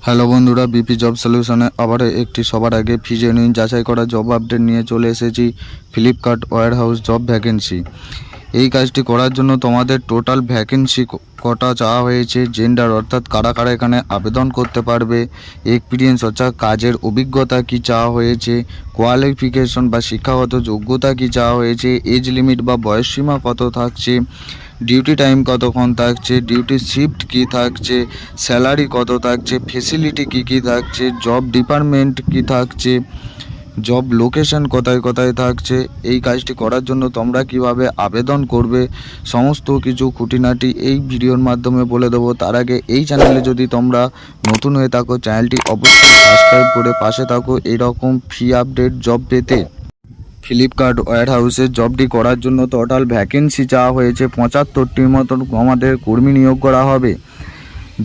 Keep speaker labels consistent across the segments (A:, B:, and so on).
A: Hello বন্ধুরা, BP job সলিউশনে আবার একটি সবার আগে জেনুইন যাচাই করা জব আপডেট নিয়ে চলে এসেছি। Flipkart warehouse job vacancy. এই কাজটি করার জন্য তোমাদের টোটাল ভ্যাকেন্সি কটা চাওয়া হয়েছে, জেন্ডার অর্থাৎ কারা কারা এখানে আবেদন করতে পারবে, এক্সপিরিয়েন্স অর্থাৎ কাজের অভিজ্ঞতা কি চাওয়া হয়েছে, কোয়ালিফিকেশন বা শিক্ষাগত যোগ্যতা কি চাওয়া হয়েছে, এজ লিমিট বা বয়সসীমা কত থাকছে, ডিউটি টাইম কতক্ষণ থাকছে, ডিউটি শিফট কি থাকছে, স্যালারি কত থাকছে, ফেসিলিটি কি কি থাকছে, জব ডিপার্টমেন্ট কি থাকছে, জব লোকেশন কোথায় কোথায় থাকছে। এই কাজটি করার জন্য তোমরা কিভাবে আবেদন করবে সমস্ত কিছু খুঁটিনাটি এই ভিডিওর মাধ্যমে বলে দেবো। তার আগে এই চ্যানেলে যদি তোমরা নতুন হয়ে থাকো, চ্যানেলটি অবশ্যই সাবস্ক্রাইব করে পাশে থাকো এইরকম ফ্রি আপডেট জব পেতে। ফ্লিপকার্ট ওয়্যারহাউসের জবটি করার জন্য টোটাল ভ্যাকেন্সি চাওয়া হয়েছে 75টির মতন আমাদের কর্মী নিয়োগ করা হবে।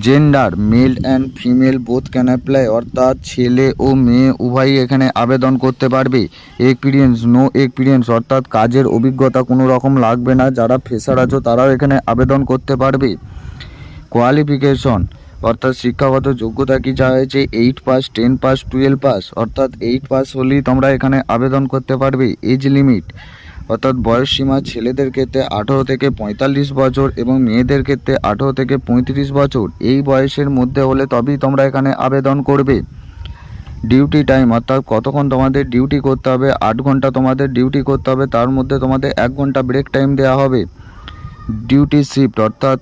A: Gender male and female both can apply, অর্থাৎ ছেলে ও মেয়ে উভয়ই এখানে আবেদন করতে পারবে। এক্সপিরিয়েন্স নো এক্সপিরিয়েন্স, অর্থাৎ কাজের অভিজ্ঞতা কোনো রকম লাগবে না, যারা ফ্রেশার আছো তারাও এখানে আবেদন করতে পারবে। কোয়ালিফিকেশন অর্থাৎ শিক্ষাগত যোগ্যতা কি চাওয়া হয়েছে, 8 পাস, 10 পাস, 12 পাস, অর্থাৎ 8 পাস হলেই তোমরা এখানে আবেদন করতে পারবে। এজ লিমিট অর্থাৎ বয়স সীমা ছেলেদের ক্ষেত্রে 18 থেকে 45 বছর এবং মেয়েদের ক্ষেত্রে 18 থেকে 35 বছর, এই বয়সের মধ্যে হলে তবেই তোমরা এখানে আবেদন করবে। ডিউটি টাইম অর্থাৎ কতক্ষণ তোমাদের ডিউটি করতে হবে, 8 ঘন্টা তোমাদের ডিউটি করতে হবে, তার মধ্যে তোমাদের 1 ঘন্টা ব্রেক টাইম দেওয়া হবে। ডিউটি শিফট অর্থাৎ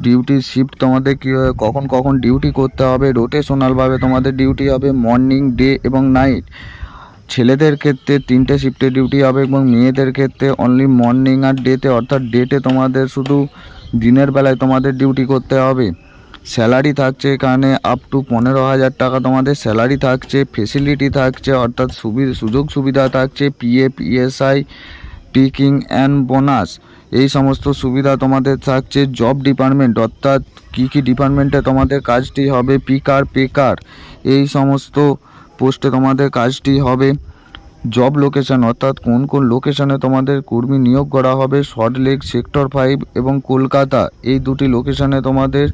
A: ডিউটি শিফট তোমাদের কী কখন কখন ডিউটি করতে হবে, রোটেশনালভাবে তোমাদের ডিউটি হবে, মর্নিং, ডে এবং নাইট। ছেলেদের ক্ষেত্রে 3টে শিফটে ডিউটি হবে এবং মেয়েদের ক্ষেত্রে অনলি মর্নিং আর ডেতে, অর্থাৎ ডেটে তোমাদের শুধু দিনের বেলায় তোমাদের ডিউটি করতে হবে। স্যালারি থাকছে এখানে আপ টু 15,000 টাকা তোমাদের স্যালারি থাকছে। ফেসিলিটি থাকছে অর্থাৎ সুযোগ সুবিধা থাকছে, PF, ESI, picking and bonus, এই সমস্ত সুবিধা তোমাদের থাকছে। জব ডিপার্টমেন্ট অর্থাৎ কী কী ডিপার্টমেন্টে তোমাদের কাজটি হবে, পিকার, পেকার, এই সমস্ত পোস্টে তোমাদের কাজটি হবে। জব লোকেশন অর্থাৎ কোন কোন লোকেশনে তোমাদের কর্মী নিয়োগ করা হবে, সল্টলেক, সেক্টর 5 এবং কলকাতা, এই দুটি লোকেশনে তোমাদের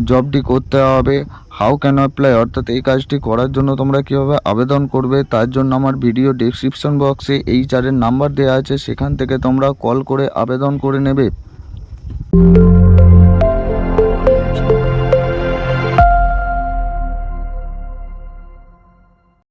A: জবটি করতে হবে। হাউ ক্যান অ্যাপ্লাই অর্থাৎ এই কাজটি করার জন্য তোমরা কীভাবে আবেদন করবে, তার জন্য আমার ভিডিও ডেসক্রিপশন বক্সে এই চারের নাম্বার দেওয়া আছে, সেখান থেকে তোমরা কল করে আবেদন করে নেবে।